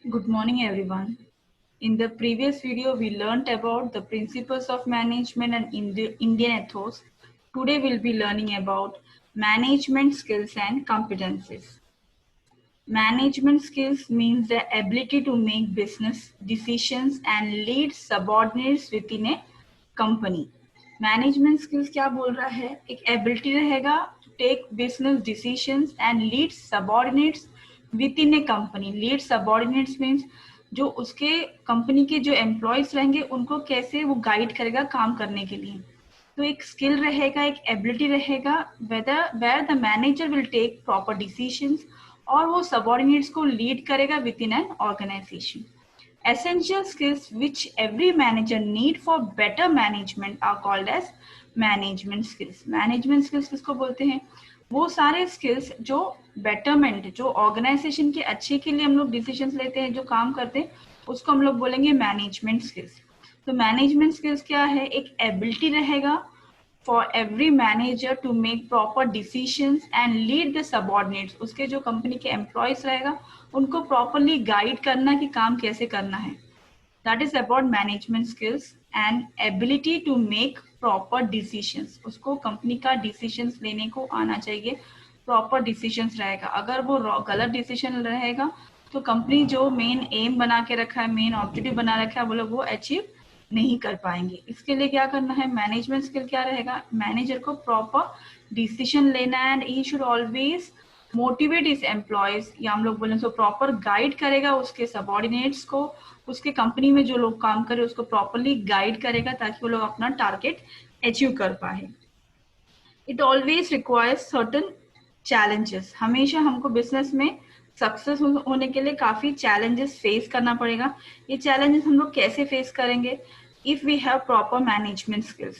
Good morning, everyone. In the previous video, we learned about the principles of management and Indian ethos. Today, we'll be learning about management skills and competencies. Management skills means the ability to make business decisions and lead subordinates within a company. Management skills क्या बोल रहा है? एक ability रहेगा to take business decisions and lead subordinates within a company. Lead subordinates means जो उसके company के जो एम्प्लॉयज रहेंगे उनको कैसे वो गाइड करेगा काम करने के लिए. तो एक स्किल रहेगा, एक एबिलिटी रहेगा where the manager will take proper decisions और वो सबऑर्डिनेट्स को लीड करेगा within an organisation. Essential skills which every manager need for better management are called as management skills. Management skills किसको बोलते हैं? वो सारे skills जो betterment, जो ऑर्गेनाइजेशन के अच्छे के लिए हम लोग डिसीजंस लेते हैं, जो काम करते हैं, उसको हम लोग बोलेंगे मैनेजमेंट स्किल्स. तो मैनेजमेंट स्किल्स क्या है? एक एबिलिटी रहेगा for every manager to make proper decisions and lead the subordinates. उसके जो कंपनी के एम्प्लॉयज रहेगा उनको प्रॉपरली गाइड करना कि काम कैसे करना है. That is about management skills and ability to make proper decisions. उसको कंपनी का डिसीजंस लेने को आना चाहिए, प्रॉपर डिसीजंस रहेगा. अगर वो गलत डिसीजन रहेगा तो कंपनी जो मेन एम बना के रखा है, मेन ऑब्जेक्टिव बना रखा है, वो लोग वो अचीव नहीं कर पाएंगे. इसके लिए क्या करना है? मैनेजमेंट स्किल क्या रहेगा? मैनेजर को प्रॉपर डिसीजन लेना and he should always motivate his employees, या हम लोग बोले तो प्रॉपर गाइड करेगा उसके सबऑर्डिनेट्स को, उसके कंपनी में जो लोग काम करे उसको प्रॉपरली गाइड करेगा ताकि वो लोग अपना टारगेट अचीव कर पाए. It always requires certain challenges. हमेशा हमको बिजनेस में सक्सेस होने के लिए काफी चैलेंजेस फेस करना पड़ेगा. ये चैलेंजेस हम लोग कैसे फेस करेंगे? If we have proper management skills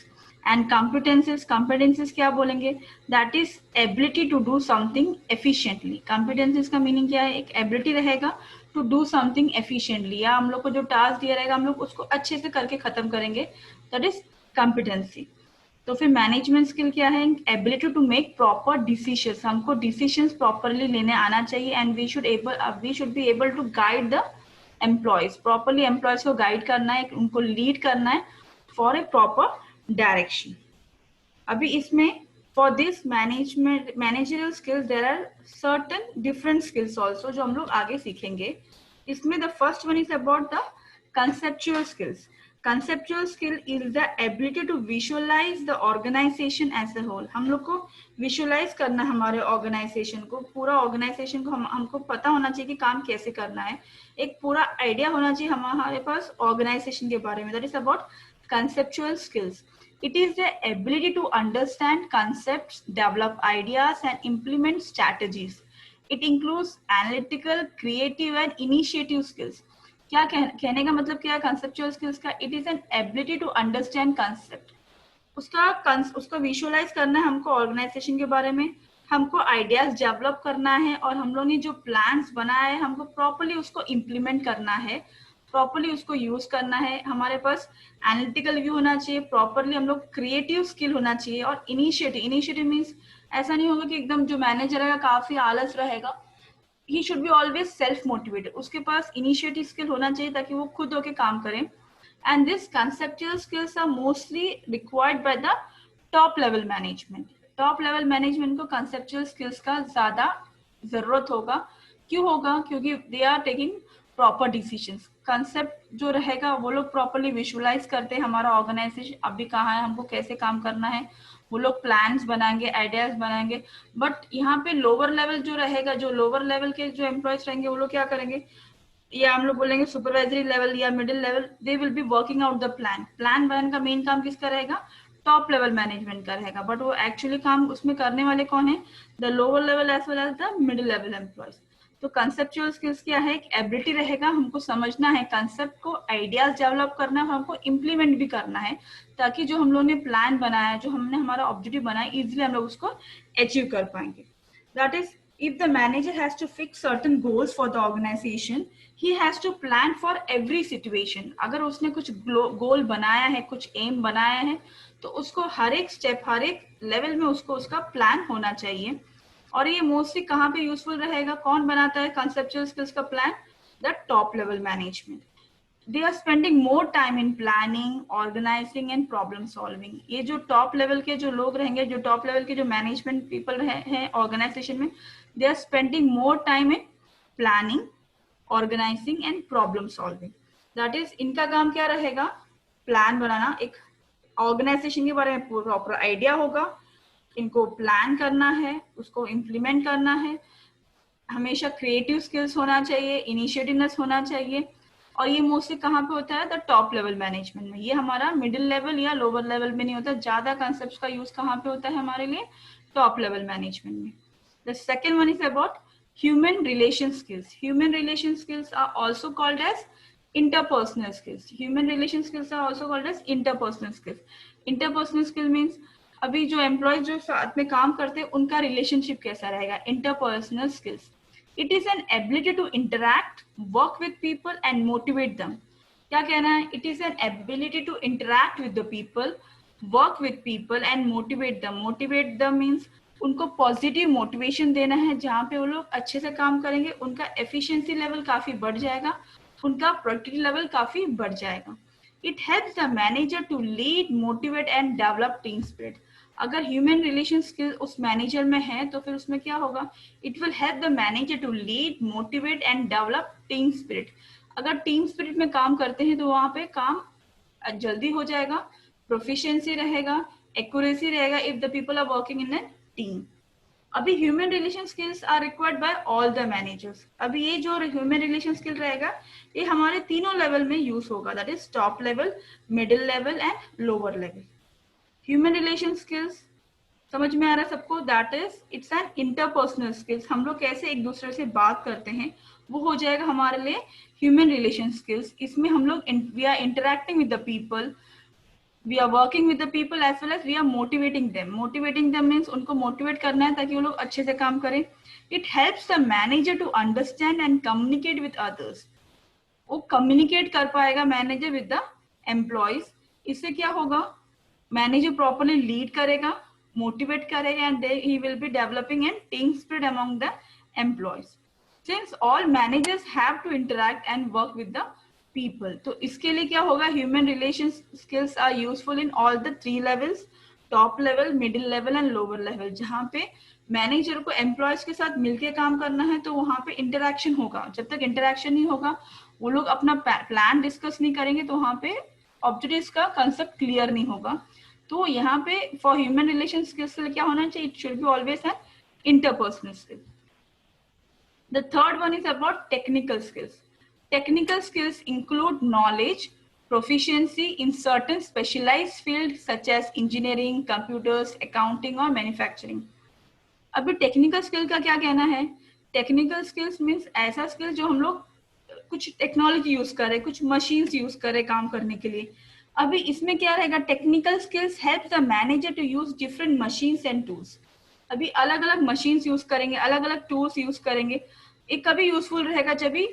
and competences क्या बोलेंगे? That is ability to do something efficiently. Competences का मीनिंग क्या है? एक एबिलिटी रहेगा टू डू समथिंग एफिशिएंटली, या हम लोग को जो टास्क दिया रहेगा हम लोग उसको अच्छे से करके खत्म करेंगे. That is competency. तो फिर मैनेजमेंट स्किल क्या है? Ability to make proper decisions. हमको डिसीजंस प्रॉपरली लेने आना चाहिए and we should be able to guide the employees. Properly employees को गाइड करना है, उनको लीड करना है फॉर ए प्रॉपर डायरेक्शन. अभी इसमें for this managerial skills there are certain different skills also जो हम लोग आगे सीखेंगे. इसमें the first one is about the conceptual skills. Conceptual skill is the ability to visualise the organisation as a whole. हम लोग को विजुअलाइज करना हमारे ऑर्गेनाइजेशन को, पूरा ऑर्गेनाइजेशन को हमको पता होना चाहिए कि काम कैसे करना है. एक पूरा आइडिया होना चाहिए हमारे पास ऑर्गेनाइजेशन के बारे में. That is about conceptual skills. It is the ability to understand concepts, develop ideas, and implement strategies. It includes analytical, creative, and initiative skills. क्या कहने का मतलब क्या है कंसेप्चुअल स्किल्स का? It is an ability to understand concept. उसको visualise करना है हमको ऑर्गेनाइजेशन के बारे में, हमको आइडियाज डेवलप करना है और हम लोग ने जो प्लान्स बनाया है हमको प्रॉपरली उसको इम्प्लीमेंट करना है, प्रॉपरली उसको यूज करना है. हमारे पास एनालिटिकल व्यू होना चाहिए, प्रॉपरली हम लोग क्रिएटिव स्किल होना चाहिए और इनिशिएटिव मीन्स ऐसा नहीं होगा कि एकदम जो मैनेजर रहेगा काफी आलस रहेगा. He should be always self motivated. उसके पास इनिशिएटिव स्किल होना चाहिए ताकि वो खुद होके काम करें. And this conceptual skills are mostly required by the top level management. Top level management को कंसेप्चुअल स्किल्स का ज्यादा जरूरत होगा. क्यों होगा? क्योंकि they are taking proper decisions. Concept जो रहेगा वो लोग प्रॉपरली विजुअलाइज करते हैं हमारा ऑर्गेनाइजेशन अभी कहाँ है, हमको कैसे काम करना है. वो लोग प्लान्स बनाएंगे, आइडियाज बनाएंगे. बट यहाँ पे लोअर लेवल जो रहेगा, जो लोअर लेवल के जो एम्प्लॉयज रहेंगे वो लोग क्या करेंगे? या हम लोग बोलेंगे सुपरवाइजरी लेवल या middle level, they will be working out the plan. Plan बनाने का मेन काम किसका रहेगा? टॉप लेवल मैनेजमेंट का रहेगा. बट वो एक्चुअली काम उसमें करने वाले कौन है? The lower level as well as the middle level employees. तो कंसेप्चुअल स्किल्स क्या है? एक एबिलिटी रहेगा, हमको समझना है कंसेप्ट को, आइडियाज डेवलप करना है, हमको इम्प्लीमेंट भी करना है ताकि जो हम लोग ने प्लान बनाया, जो हमने हमारा ऑब्जेक्टिव बनाया, इजिली हम लोग उसको अचीव कर पाएंगे. That is if the manager has to fix certain goals for the organization, he has to plan for every situation. अगर उसने कुछ गोल बनाया है, कुछ एम बनाया है, तो उसको हर एक स्टेप, हर एक लेवल में उसको उसका प्लान होना चाहिए. और ये मोस्टली कहाँ पे यूजफुल रहेगा? कौन बनाता है कंसेप्चुअल स्किल्स का plan? the top level management. They are spending more time in planning, organizing and problem solving. ये जो top level के जो लोग रहेंगे, जो top level के जो management people हैं organization में, they are spending more time in planning, organizing and problem solving. That is, इनका काम क्या रहेगा? प्लान बनाना, एक ऑर्गेनाइजेशन के बारे में प्रॉपर आइडिया होगा, इनको प्लान करना है, उसको इम्प्लीमेंट करना है, हमेशा क्रिएटिव स्किल्स होना चाहिए, इनिशिएटिवनेस होना चाहिए, और ये मोस्टली कहाँ पे होता है? द टॉप लेवल मैनेजमेंट में. ये हमारा मिडिल लेवल या लोअर लेवल में नहीं होता. ज्यादा कॉन्सेप्ट्स का यूज कहाँ पे होता है हमारे लिए? टॉप लेवल मैनेजमेंट में. The second one is about human relation skills. Human relation skills are also called as interpersonal skills. Human relation skills are also called as interpersonal skills. Interpersonal skill means अभी जो employees जो साथ में काम करते हैं उनका रिलेशनशिप कैसा रहेगा? Interpersonal skills. It is an ability to interact, work with people and motivate them. क्या कहना है? It is an ability to interact with the people, work with people and motivate them. Motivate them means उनको positive motivation देना है, जहाँ पे वो लोग अच्छे से काम करेंगे, उनका एफिशिएंसी लेवल काफी बढ़ जाएगा, उनका प्रोडक्टिविटी लेवल काफी बढ़ जाएगा. It helps the manager to lead, motivate and develop team spirit. अगर ह्यूमन रिलेशन स्किल उस मैनेजर में है तो फिर उसमें क्या होगा? It will help the manager to lead, motivate and develop team spirit. अगर टीम स्पिरिट में काम करते हैं तो वहां पे काम जल्दी हो जाएगा, प्रोफिशिएंसी रहेगा, एक्यूरेसी रहेगा if the people are working in a team. अभी human relation skills are required by all the managers. अभी ये जो ह्यूमन रिलेशन स्किल रहेगा ये हमारे तीनों लेवल में यूज होगा, that is top level, middle level and lower level. Human relation skills समझ में आ रहा है सबको? That is it's an interpersonal skills. हम लोग कैसे एक दूसरे से बात करते हैं वो हो जाएगा हमारे लिए ह्यूमन रिलेशन स्किल्स. इसमें हम लोग we are interacting with the people, we are working with the people as well as we are motivating them. Motivating them means उनको motivate करना है ताकि वो लोग अच्छे से काम करें. It helps the manager to understand and communicate with others. वो communicate कर पाएगा manager with the employees. इससे क्या होगा? Manager properly lead करेगा, motivate करेगा and he will be developing a team spirit among the employees. Since all managers have to interact and work with the people, तो इसके लिए क्या होगा? Human relation skills are useful in all the three levels, top level, middle level and lower level. जहाँ पे manager को employees के साथ मिलके काम करना है तो वहां पे इंटरैक्शन होगा. जब तक इंटरैक्शन नहीं होगा, वो लोग अपना प्लान डिस्कस नहीं करेंगे तो वहां पे ऑब्जेक्टिव्स का कंसेप्ट क्लियर नहीं होगा. तो यहाँ पे फॉर ह्यूमन रिलेशन स्किल्स क्या होना चाहिए? It should be always an interpersonal skill. The third one is about technical skills. Technical skills include knowledge, proficiency in certain specialized fields such as engineering, computers, accounting or manufacturing. अभी technical skill का क्या कहना है? Technical skills means ऐसा skill जो हम लोग कुछ टेक्नोलॉजी यूज कर रहे, कुछ मशीन्स यूज कर रहे काम करने के लिए. अभी इसमें क्या रहेगा? Technical skills help the manager to use different machines and tools. अभी अलग अलग मशीन्स यूज करेंगे, अलग अलग टूल्स यूज करेंगे. एक कभी यूजफुल रहेगा जब भी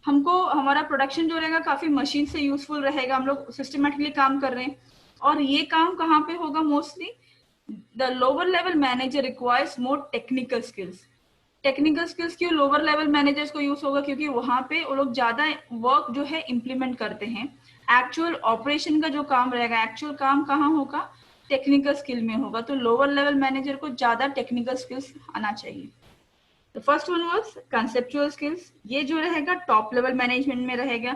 हमको हमारा प्रोडक्शन जो रहेगा काफी मशीन से यूजफुल रहेगा, हम लोग सिस्टमेटिकली काम कर रहे हैं. और ये काम कहाँ पे होगा? Mostly the lower level manager requires more technical skills. Technical skills क्यों लोअर लेवल मैनेजर्स को यूज होगा? क्योंकि वहां पे वो लोग ज्यादा वर्क जो है इम्प्लीमेंट करते हैं. एक्चुअल ऑपरेशन का जो काम रहेगा, एक्चुअल काम कहाँ होगा? टेक्निकल स्किल में होगा. तो लोअर लेवल मैनेजर को ज्यादा टेक्निकल स्किल्स आना चाहिए. The first one was conceptual skills. ये जो रहेगा टॉप लेवल मैनेजमेंट में रहेगा.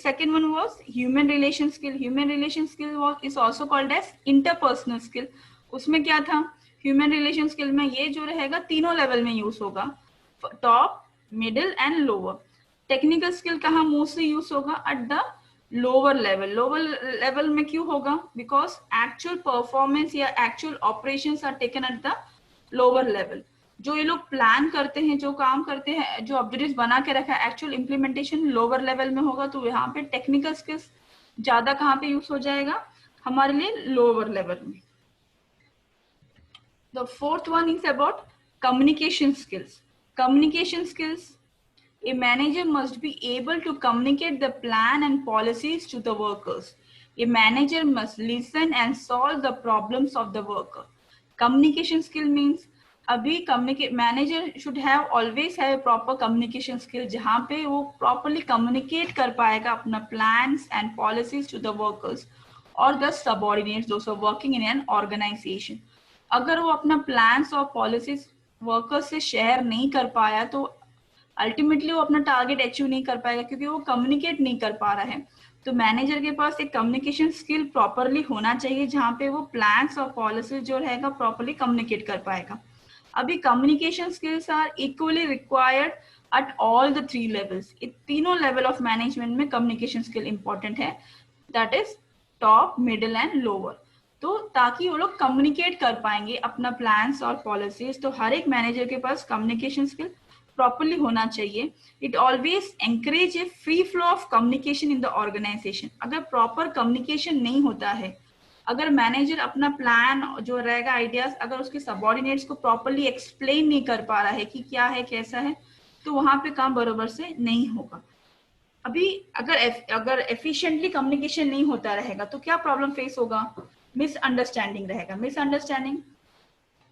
Second one was human relation skill. Human relation skill is also called as interpersonal skill. उसमें क्या था? Human relation skill में ये जो रहेगा तीनों लेवल में यूज होगा, top, middle and lower. Technical skill कहाँ मोस्टली यूज होगा? At the lower level. Lower level में क्यों होगा? बिकॉज एक्चुअल परफॉर्मेंस या actual operations are taken at the lower level. जो ये लोग प्लान करते हैं, जो काम करते हैं, जो ऑब्जेक्टिव्स बना के रखा है, एक्चुअल इम्प्लीमेंटेशन लोअर लेवल में होगा. तो यहाँ पे टेक्निकल स्किल्स ज्यादा कहाँ पे यूज हो जाएगा? हमारे लिए लोअर लेवल में. The fourth one is about communication skills. Communication skills, a manager must be able to communicate the plan and policies to the workers. A manager must listen and solve the problems of the worker. Communication skill means अभी communicate manager should have always have proper communication skill, जहाँ पे वो properly communicate कर पाएगा अपना plans and policies to the workers और the subordinates those are working in an organisation. अगर वो अपना प्लान्स और पॉलिसीज वर्कर्स से शेयर नहीं कर पाया तो अल्टीमेटली वो अपना टारगेट अचीव नहीं कर पाएगा, क्योंकि वो कम्युनिकेट नहीं कर पा रहा है। तो मैनेजर के पास एक कम्युनिकेशन स्किल प्रॉपरली होना चाहिए, जहाँ पे वो प्लान्स और पॉलिसीज जो रहेगा प्रॉपरली कम्युनिकेट कर पाएगा। अभी communication skills are equally required at all the 3 levels. तीनों लेवल ऑफ मैनेजमेंट में कम्युनिकेशन स्किल इंपॉर्टेंट है, that is top, middle and lower. तो ताकि वो लोग कम्युनिकेट कर पाएंगे अपना प्लान्स और पॉलिसीज, तो हर एक मैनेजर के पास कम्युनिकेशन स्किल प्रॉपरली होना चाहिए। It always encourage a free flow of communication in the organisation. अगर प्रॉपर कम्युनिकेशन नहीं होता है, अगर मैनेजर अपना प्लान जो रहेगा आइडियाज अगर उसके सबऑर्डिनेट्स को प्रॉपरली एक्सप्लेन नहीं कर पा रहा है कि क्या है कैसा है, तो वहां पे काम बराबर से नहीं होगा। अभी अगर एफिशिएंटली कम्युनिकेशन नहीं होता रहेगा तो क्या प्रॉब्लम फेस होगा? मिसअंडरस्टैंडिंग रहेगा। मिसअंडरस्टैंडिंग,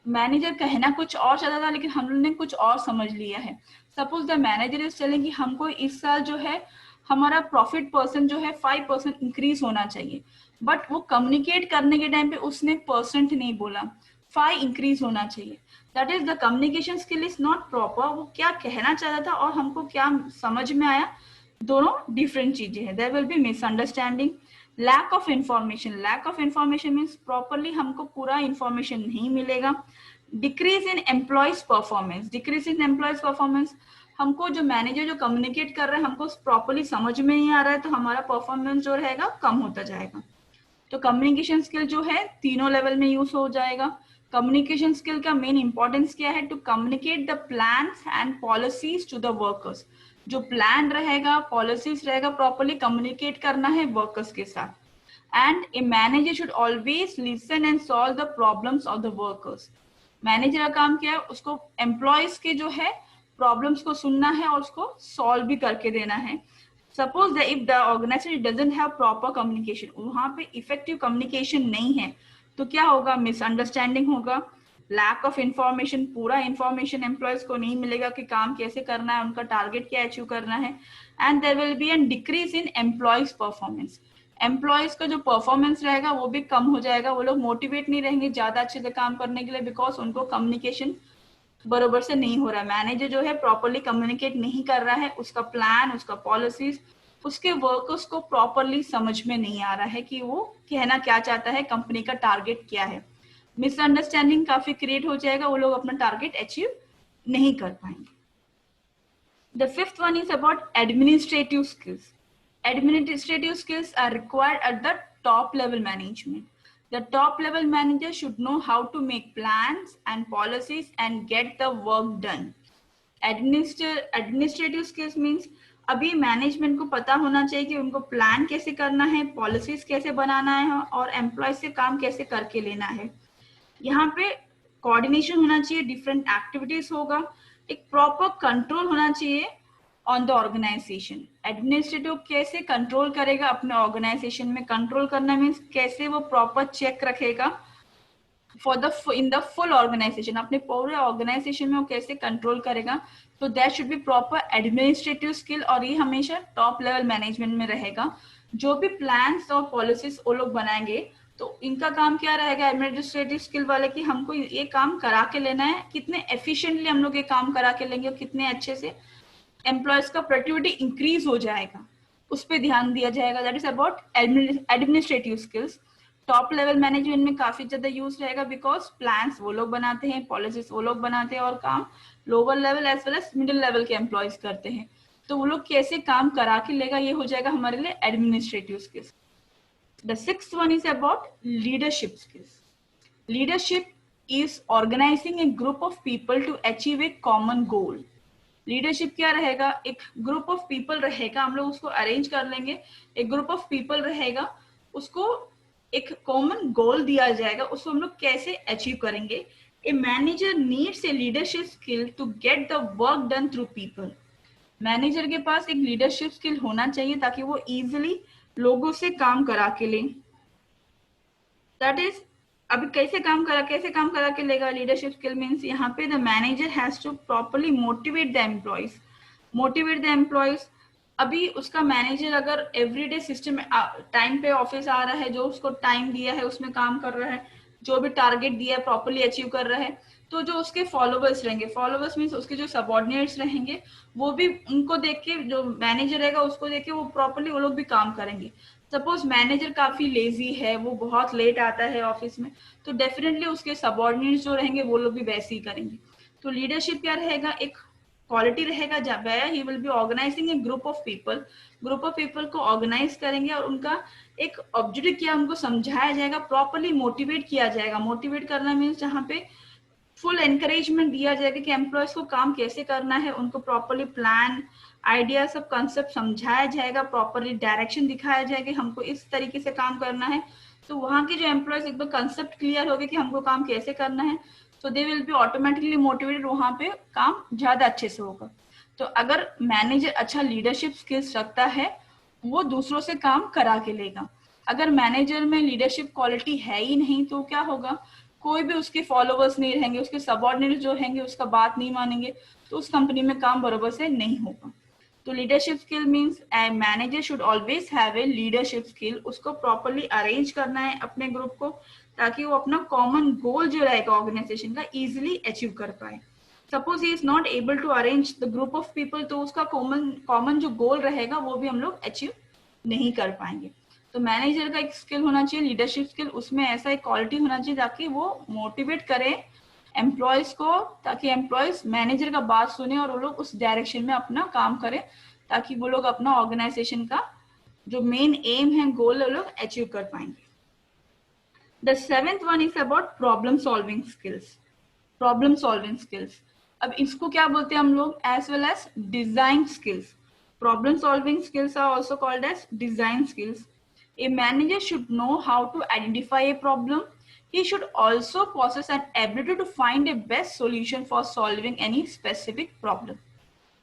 मैनेजर कहना कुछ और चाहता था लेकिन हम लोगों ने कुछ और समझ लिया है। Suppose the manager is telling कि हमको इस साल जो है हमारा प्रॉफिट परसेंट जो है 5% इंक्रीज होना चाहिए, बट वो कम्युनिकेट करने के टाइम पे उसने परसेंट नहीं बोला, 5 इंक्रीज होना चाहिए। That is the communication skill is not proper. वो क्या कहना चाहता था और हमको क्या समझ में आया, दोनों डिफरेंट चीजें हैं। There will be misunderstanding. Lack of information, lack of information means properly हमको पूरा इंफॉर्मेशन नहीं मिलेगा। Decrease in employees performance, decrease in employees performance, हमको जो मैनेजर जो कम्युनिकेट कर रहे हैं हमको प्रॉपरली समझ में नहीं आ रहा है, तो हमारा परफॉर्मेंस जो रहेगा कम होता जाएगा। तो कम्युनिकेशन स्किल जो है तीनों लेवल में यूज हो जाएगा। कम्युनिकेशन स्किल का मेन इंपॉर्टेंस क्या है? To communicate the plans and policies to the workers. जो प्लान रहेगा, पॉलिसीज रहेगा, प्रॉपरली कम्युनिकेट करना है वर्कर्स के साथ। And a manager should always listen and solve the problems of the workers. Manager का काम क्या है? उसको एम्प्लॉयज के जो है प्रॉब्लम्स को सुनना है और उसको सॉल्व भी करके देना है। Suppose that if the organisation doesn't have proper communication, वहां पे इफेक्टिव कम्युनिकेशन नहीं है, तो क्या होगा? मिसअंडरस्टैंडिंग होगा, लैक ऑफ इंफॉर्मेशन, पूरा इंफॉर्मेशन एम्प्लॉयज को नहीं मिलेगा कि काम कैसे करना है, उनका टारगेट क्या अचीव करना है। And there will be an decrease in employees performance. Employees का जो परफॉर्मेंस रहेगा वो भी कम हो जाएगा, वो लोग मोटिवेट नहीं रहेंगे ज्यादा अच्छे से काम करने के लिए, बिकॉज उनको कम्युनिकेशन बरोबर से नहीं हो रहा है। मैनेजर जो है प्रॉपरली कम्युनिकेट नहीं कर रहा है, उसका प्लान, उसका पॉलिसीज उसके वर्कर्स को प्रॉपरली समझ में नहीं आ रहा है कि वो कहना क्या चाहता है, कंपनी का टारगेट क्या है। मिसअंडरस्टैंडिंग काफी क्रिएट हो जाएगा, वो लोग अपना टारगेट अचीव नहीं कर पाएंगे। The fifth one is about administrative skills. Administrative skills are required at the top level management. The top level manager should know how to make plans and policies and get the work done. Administrative skills means अभी management को पता होना चाहिए कि उनको plan कैसे करना है, पॉलिसीज कैसे बनाना है और एम्प्लॉय से काम कैसे करके लेना है। यहाँ पे कोऑर्डिनेशन होना चाहिए, डिफरेंट एक्टिविटीज होगा, एक प्रॉपर कंट्रोल होना चाहिए ऑन द ऑर्गेनाइजेशन। एडमिनिस्ट्रेटिव कैसे कंट्रोल करेगा अपने ऑर्गेनाइजेशन में? कंट्रोल करना मीन्स कैसे वो प्रॉपर चेक रखेगा for the in the full organisation, अपने पूरे ऑर्गेनाइजेशन में वो कैसे कंट्रोल करेगा। तो that should be proper administrative skill, और ये हमेशा टॉप लेवल मैनेजमेंट में रहेगा। जो भी प्लान्स और पॉलिसीज वो लोग बनाएंगे तो इनका काम क्या रहेगा एडमिनिस्ट्रेटिव स्किल वाले कि हमको ये काम करा के लेना है, कितने एफिशिएंटली हम लोग ये काम करा के लेंगे और कितने अच्छे से एम्प्लॉयज का प्रोडक्टिविटी इंक्रीज हो जाएगा, उस पर ध्यान दिया जाएगा। That is about administrative skills. Top level management में काफी ज्यादा यूज रहेगा, बिकॉज प्लान्स वो लोग बनाते हैं, पॉलिसीज वो लोग बनाते हैं और काम lower level as well as middle level के एम्प्लॉयज करते हैं। तो वो लोग कैसे काम करा के लेगा, ये हो जाएगा हमारे लिए administrative skills. The sixth one is about leadership skills. Leadership is organizing a group of people to achieve a common goal. Leadership क्या रहेगा? एक ग्रुप ऑफ पीपल रहेगा, हम लोग उसको अरेंज कर लेंगे, एक ग्रुप ऑफ पीपल रहेगा, उसको एक कॉमन गोल दिया जाएगा, उसको हम लोग कैसे अचीव करेंगे। A manager needs a leadership skill to get the work done through people. Manager के पास एक लीडरशिप स्किल होना चाहिए ताकि वो इजिली लोगों से काम करा के लें। दैट इज अभी कैसे काम करा के लेगा लीडरशिप स्किल मीन्स यहाँ पे the manager has to properly motivate the employees. अभी उसका मैनेजर अगर एवरीडे सिस्टम टाइम पे ऑफिस आ रहा है, जो उसको टाइम दिया है उसमें काम कर रहा है, जो भी टारगेट दिया है प्रॉपरली अचीव कर रहा है, तो जो उसके फॉलोवर्स रहेंगे, फॉलोवर्स मीन्स उसके जो सबॉर्डिनेट्स रहेंगे, वो भी उनको देख के, जो मैनेजर रहेगा उसको देख के वो प्रॉपरली वो लोग भी काम करेंगे। सपोज मैनेजर काफी लेजी है, वो बहुत लेट आता है ऑफिस में, तो डेफिनेटली उसके सबॉर्डिनेट्स जो रहेंगे वो लोग भी वैसे ही करेंगे। तो लीडरशिप क्या रहेगा, एक क्वालिटी रहेगा जब he will be organising a group of people को ऑर्गेनाइज करेंगे और उनका एक ऑब्जेक्टिव क्या उनको समझाया जाएगा, प्रॉपरली मोटिवेट किया जाएगा। मोटिवेट करना मीन्स जहाँ पे फुल एनकरेजमेंट दिया जाएगा कि एम्प्लॉयज को काम कैसे करना है, उनको प्रॉपरली प्लान आइडिया सब कंसेप्ट समझाया जाएगा, प्रॉपरली डायरेक्शन दिखाया जाएगा कि हमको इस तरीके से काम करना है। तो वहाँ के जो एम्प्लॉयज एक बार कंसेप्ट क्लियर हो गया कि हमको काम कैसे करना है, तो they will be automatically motivated, वहाँ पे काम ज्यादा अच्छे से होगा। तो अगर मैनेजर अच्छा लीडरशिप स्किल्स रखता है, वो दूसरों से काम करा के लेगा। अगर मैनेजर में लीडरशिप क्वालिटी है ही नहीं तो क्या होगा, कोई भी उसके फॉलोवर्स नहीं रहेंगे, उसके सबऑर्डिनेट जो रहेंगे उसका बात नहीं मानेंगे, तो उस कंपनी में काम बराबर से नहीं होगा। तो leadership skill means A manager should always have a leadership skill. उसको प्रॉपरली अरेंज करना है अपने ग्रुप को, ताकि वो अपना कॉमन गोल जो रहेगा ऑर्गेनाइजेशन का इजिली अचीव कर पाए। Suppose he is not able to arrange the group of people, तो उसका कॉमन जो गोल रहेगा वो भी हम लोग अचीव नहीं कर पाएंगे। तो मैनेजर का एक स्किल होना चाहिए लीडरशिप स्किल, उसमें ऐसा एक क्वालिटी होना चाहिए ताकि वो मोटिवेट करे एम्प्लॉयज को, ताकि एम्प्लॉयज मैनेजर का बात सुने और वो लोग उस डायरेक्शन में अपना काम करें, ताकि वो लोग अपना ऑर्गेनाइजेशन का जो मेन एम है, गोल, वो लोग अचीव कर पाएंगे। The seventh one is about problem solving skills. अब इसको क्या बोलते हैं हम लोग, as well as design skills. Problem solving skills are also called as design skills. A manager should know how to identify a problem. He should also possess an ability to find a best solution for solving any specific problem.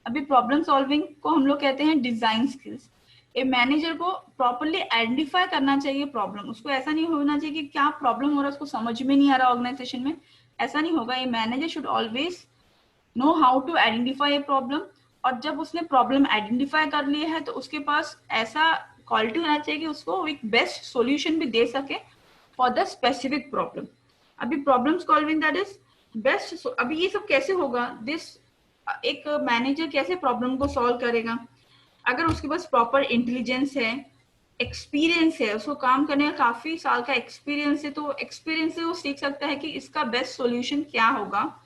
अभी problem solving को हम लोग कहते हैं design skills. A manager को properly identify करना चाहिए problem. उसको ऐसा नहीं होना चाहिए कि क्या प्रॉब्लम हो रहा है उसको समझ में नहीं आ रहा ऑर्गेनाइजेशन में, ऐसा नहीं होगा। A manager should always know how to identify a problem, और जब उसने प्रॉब्लम आइडेंटिफाई कर लिया है तो उसके पास ऐसा क्वालिटी होना चाहिए कि उसको एक बेस्ट सॉल्यूशन भी दे सके फॉर द स्पेसिफिक प्रॉब्लम। अभी problem solving that is best. अभी ये सब कैसे होगा, दिस एक मैनेजर कैसे प्रॉब्लम को सॉल्व करेगा, अगर उसके पास प्रॉपर इंटेलिजेंस है, एक्सपीरियंस है, उसको काम करने का काफी साल का एक्सपीरियंस है, तो एक्सपीरियंस से वो सीख सकता है कि इसका बेस्ट सॉल्यूशन क्या होगा।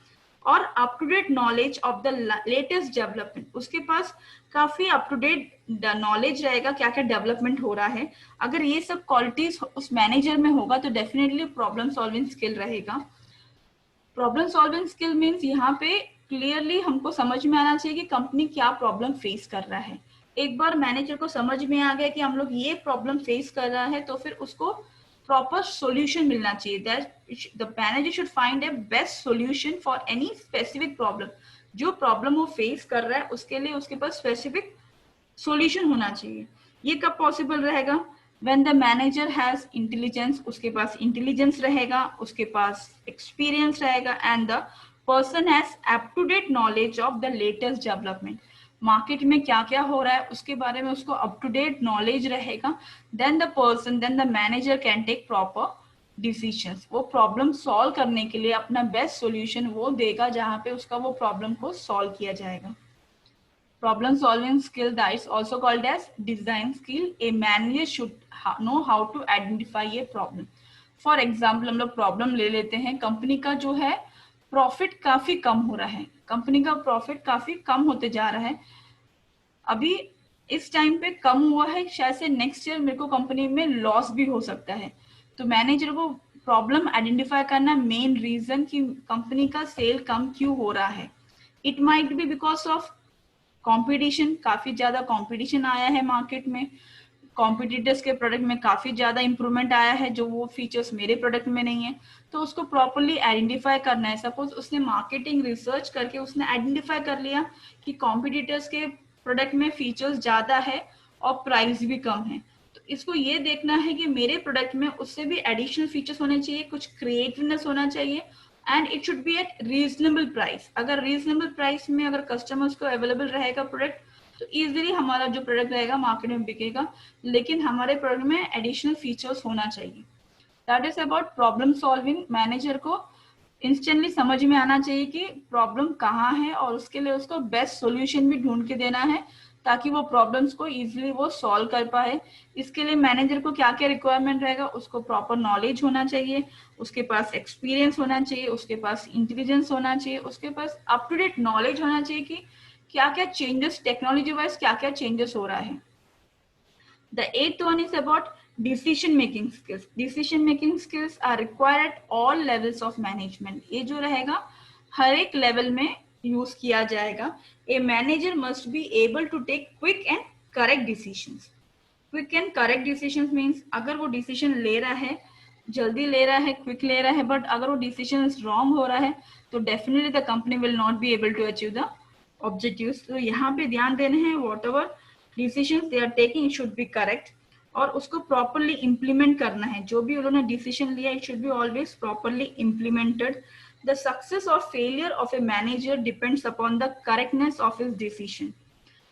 और up to date knowledge of the latest development, उसके पास काफी अप टू डेट नॉलेज रहेगा क्या क्या डेवलपमेंट हो रहा है। अगर ये सब क्वालिटीज उस मैनेजर में होगा तो डेफिनेटली प्रॉब्लम सॉल्विंग स्किल रहेगा। प्रॉब्लम सॉल्विंग स्किल मीन्स यहाँ पे क्लियरली हमको समझ में आना चाहिए कि कंपनी क्या प्रॉब्लम फेस कर रहा है। एक बार मैनेजर को समझ में आ गया कि हम लोग ये प्रॉब्लम फेस कर रहा है, तो फिर उसको प्रॉपर सॉल्यूशन मिलना चाहिए। That the manager should find A best solution for any specific problem. जो प्रॉब्लम वो फेस कर रहा है उसके लिए उसके पास स्पेसिफिक सॉल्यूशन होना चाहिए। ये कब पॉसिबल रहेगा, when the manager has intelligence, उसके पास इंटेलिजेंस रहेगा, उसके पास एक्सपीरियंस रहेगा, and the person has up to date knowledge of the latest development. Market में क्या क्या हो रहा है उसके बारे में उसको अप टू डेट नॉलेज रहेगा। Then the manager can take proper decisions. वो प्रॉब्लम सॉल्व करने के लिए अपना बेस्ट सॉल्यूशन वो देगा जहां पे उसका वो प्रॉब्लम को सॉल्व किया जाएगा। Problem solving skill that is also called as design skill. A manager should know how to identify a problem. For example, हम लोग प्रॉब्लम ले लेते हैं, कंपनी का जो है प्रॉफिट काफी कम हो रहा है, कंपनी का प्रॉफिट काफी कम होते जा रहा है। अभी इस टाइम पे कम हुआ है, शायद से नेक्स्ट ईयर मेरे को कंपनी में लॉस भी हो सकता है। तो मैनेजर को प्रॉब्लम आइडेंटिफाई करना मेन रीजन कि कंपनी का सेल कम क्यों हो रहा है। It might be because of competition, काफी ज्यादा कंपटीशन आया है मार्केट में, कॉम्पिटिटर्स के प्रोडक्ट में काफी ज्यादा इंप्रूवमेंट आया है जो वो फीचर्स मेरे प्रोडक्ट में नहीं है। तो उसको प्रॉपरली आइडेंटिफाई करना है। सपोज उसने मार्केटिंग रिसर्च करके उसने आइडेंटिफाई कर लिया कि कॉम्पिटिटर्स के प्रोडक्ट में फीचर्स ज्यादा है और प्राइस भी कम है, तो इसको ये देखना है कि मेरे प्रोडक्ट में उससे भी एडिशनल फीचर्स होने चाहिए, कुछ क्रिएटिवनेस होना चाहिए, and it should B eight reasonable price. अगर रीजनेबल प्राइस में अगर कस्टमर्स को अवेलेबल रहेगा प्रोडक्ट, तो इजीली हमारा जो प्रोडक्ट रहेगा मार्केट में बिकेगा, लेकिन हमारे प्रोडक्ट में एडिशनल फीचर्स होना चाहिए। That is about problem solving. Manager को इंस्टेंटली समझ में आना चाहिए कि प्रॉब्लम कहाँ है, और उसके लिए उसको बेस्ट सॉल्यूशन भी ढूंढ के देना है ताकि वो प्रॉब्लम्स को इजीली वो सॉल्व कर पाए। इसके लिए मैनेजर को क्या क्या रिक्वायरमेंट रहेगा, उसको प्रॉपर नॉलेज होना चाहिए, उसके पास एक्सपीरियंस होना चाहिए, उसके पास इंटेलिजेंस होना चाहिए, उसके पास अप टू डेट नॉलेज होना चाहिए कि क्या क्या चेंजेस टेक्नोलॉजी वाइज क्या क्या चेंजेस हो रहा है। The eighth one is about decision making skills. Decision making skills are required at all levels of management. ये जो रहेगा हर एक लेवल में यूज किया जाएगा। A manager must be able to take quick and correct decisions. Quick and correct decisions means अगर वो डिसीजन ले रहा है, जल्दी ले रहा है, क्विक ले रहा है, बट अगर वो डिसीजन रॉन्ग हो रहा है तो definitely the company will not be able to achieve the objectives. तो यहाँ पे ध्यान देने हैं whatever decision they are taking, it should be correct, और उसको प्रॉपरली इम्प्लीमेंट करना है। जो भी उन्होंने डिसीजन लिया, it should be always properly implemented. The success और failure of a manager depends upon the correctness of his decision.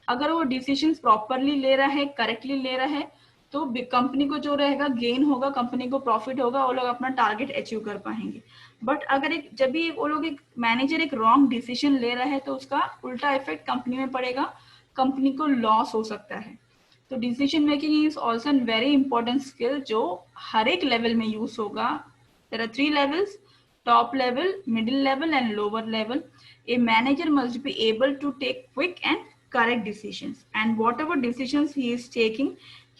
अगर वो डिसीजन प्रॉपरली ले रहा है, करेक्टली ले रहा है, तो कंपनी को जो रहेगा गेन होगा, कंपनी को प्रॉफिट होगा, वो लोग अपना टारगेट अचीव कर पाएंगे। बट अगर जब भी वो लोग एक मैनेजर एक रॉन्ग डिसीजन ले रहा है तो उसका उल्टा इफेक्ट कंपनी में पड़ेगा, कंपनी को लॉस हो सकता है। तो decision making is also an very important skill जो हर एक लेवल में यूज होगा। There are 3 levels: top level, middle level and lower level. A manager must be able to take quick and correct decisions, and whatever decisions he is taking,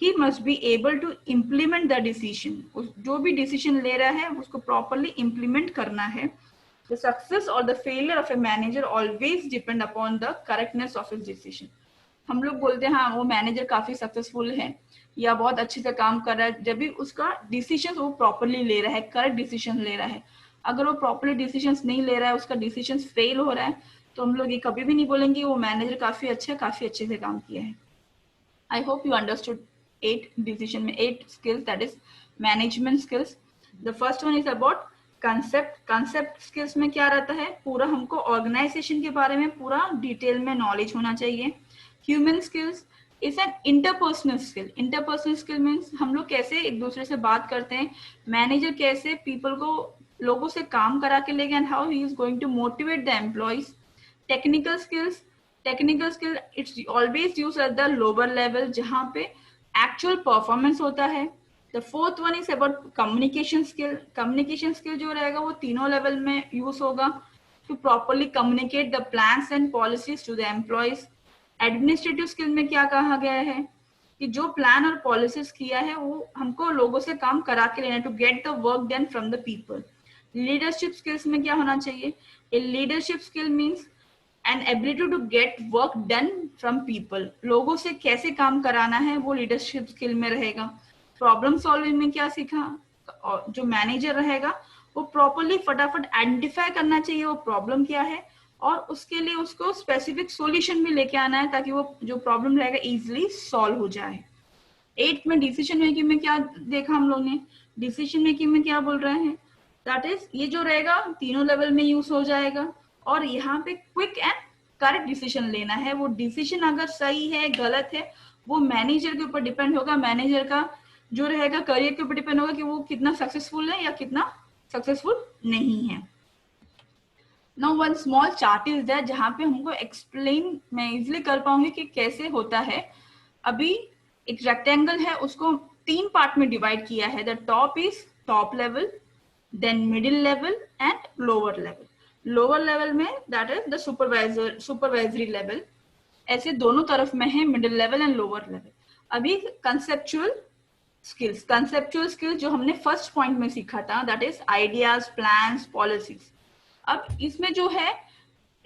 he must be able to implement the decision. जो भी decision ले रहा है उसको properly implement करना है। The success or the failure of a manager always depend upon the correctness of his decision. हम लोग बोलते हैं हाँ वो मैनेजर काफी सक्सेसफुल है या बहुत अच्छे से काम कर रहा है जब भी उसका डिसीजन वो प्रॉपरली ले रहा है, करेक्ट डिसीजन ले रहा है। अगर वो प्रॉपरली डिसीजन नहीं ले रहा है, उसका डिसीजन फेल हो रहा है, तो हम लोग ये कभी भी नहीं बोलेंगे वो मैनेजर काफी अच्छा, काफी अच्छे से काम किया है। I hope you understood 8 decision में 8 skills, that is management skills. The first one is about concept. Concept skills में क्या रहता है, पूरा हमको ऑर्गेनाइजेशन के बारे में पूरा डिटेल में नॉलेज होना चाहिए। Human skills is an interpersonal skill. Interpersonal skill means हम लोग कैसे एक दूसरे से बात करते हैं, मैनेजर कैसे पीपल को, लोगों से काम करा के लेके, and how he is going to motivate the employees. Technical skills, technical skill it's always use at the lower level जहाँ पे एक्चुअल परफॉर्मेंस होता है। The fourth one is about communication skill. Communication skill जो रहेगा वो तीनों level में use होगा to properly communicate the plans and policies to the employees. Administrative skill में क्या कहा गया है कि जो प्लान और पॉलिसीज किया है वो हमको लोगों से काम करा के लेना, to get the work done from the people. Leadership skills में क्या होना चाहिए, a leadership skill means an ability to get work done from people. लोगों से कैसे काम कराना है वो लीडरशिप स्किल में रहेगा। प्रॉब्लम सॉल्विंग में क्या सीखा, जो मैनेजर रहेगा वो प्रॉपरली फटाफट आइडेंटिफाई करना चाहिए वो प्रॉब्लम क्या है, और उसके लिए उसको स्पेसिफिक सॉल्यूशन भी लेके आना है ताकि वो जो प्रॉब्लम रहेगा इजीली सॉल्व हो जाए। 8th में डिसीजन मेकिंग में क्या देखा हम लोग ने, डिसीजन मेकिंग में क्या बोल रहे हैं, दैट इज ये जो रहेगा तीनों लेवल में यूज हो जाएगा, और यहाँ पे क्विक एंड करेक्ट डिसीजन लेना है। वो डिसीजन अगर सही है गलत है वो मैनेजर के ऊपर डिपेंड होगा, मैनेजर का जो रहेगा करियर के ऊपर डिपेंड होगा कि वो कितना सक्सेसफुल है या कितना सक्सेसफुल नहीं है। Now one small chart is there जहाँ पे हमको एक्सप्लेन मैं इजिली कर पाऊंगी कि कैसे होता है। अभी एक रेक्टेंगल है, उसको 3 पार्ट में डिवाइड किया है। The top is top level, then middle level and lower level. Lower level में that is the supervisory level, ऐसे दोनों तरफ में है middle level and lower level. अभी कंसेप्चुअल स्किल्स, कंसेप्चुअल स्किल्स जो हमने फर्स्ट पॉइंट में सीखा था, that is ideas, plans, policies. अब इसमें जो है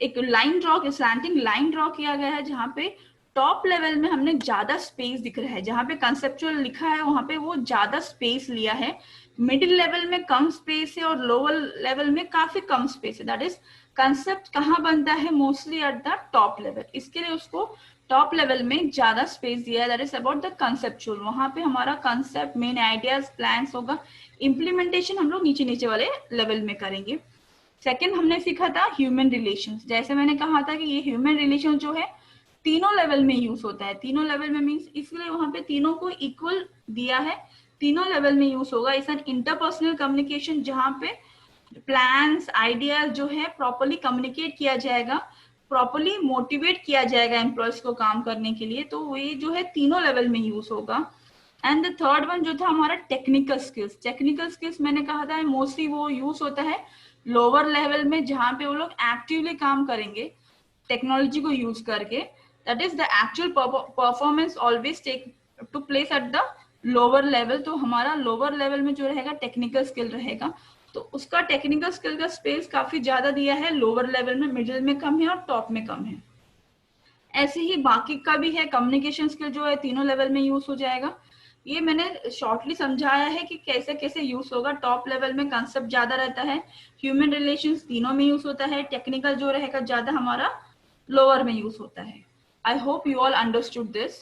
एक line draw, slanting line draw किया गया है जहाँ पे टॉप लेवल में हमने ज्यादा स्पेस दिख रहा है, जहाँ पे कंसेप्चुअल लिखा है वहां पे वो ज्यादा स्पेस लिया है। मिडिल लेवल में कम स्पेस है और लोअर लेवल में काफी कम स्पेस है। दैट इज कंसेप्ट कहाँ बनता है, mostly at the top level. इसके लिए उसको टॉप लेवल में ज्यादा स्पेस दिया है, that is about the conceptual, वहां पे हमारा कंसेप्ट, मेन आइडियाज, प्लान्स होगा, इम्प्लीमेंटेशन हम लोग नीचे नीचे वाले लेवल में करेंगे। सेकंड हमने सीखा था ह्यूमन रिलेशंस, जैसे मैंने कहा था कि ये ह्यूमन रिलेशन जो है तीनों लेवल में यूज होता है, तीनों लेवल में मीन्स इसलिए वहां पे तीनों को इक्वल दिया है, तीनों लेवल में यूज होगा। इस इंटरपर्सनल कम्युनिकेशन जहां पे प्लान्स आइडियाज जो है प्रॉपरली कम्युनिकेट किया जाएगा, प्रॉपरली मोटिवेट किया जाएगा एम्प्लॉयज को काम करने के लिए, तो ये जो है तीनों लेवल में यूज होगा। एंड द थर्ड वन जो था हमारा टेक्निकल स्किल्स, टेक्निकल स्किल्स मैंने कहा था मोस्टली वो यूज होता है लोअर लेवल में, जहां पे वो लोग एक्टिवली काम करेंगे टेक्नोलॉजी को यूज करके, that is the actual performance always take to place at the lower level. तो हमारा लोअर लेवल में जो रहेगा टेक्निकल स्किल रहेगा, तो उसका टेक्निकल स्किल का स्पेस काफी ज्यादा दिया है, लोअर लेवल में, मिडिल में कम है और टॉप में कम है। ऐसे ही बाकी का भी है, कम्युनिकेशन स्किल जो है तीनों लेवल में यूज हो जाएगा। ये मैंने शॉर्टली समझाया है कि कैसे कैसे यूज होगा। टॉप लेवल में कंसेप्ट ज्यादा रहता है, ह्यूमन रिलेशंस तीनों में यूज होता है, टेक्निकल जो रहेगा ज्यादा हमारा लोअर में यूज होता है। I hope you all understood this.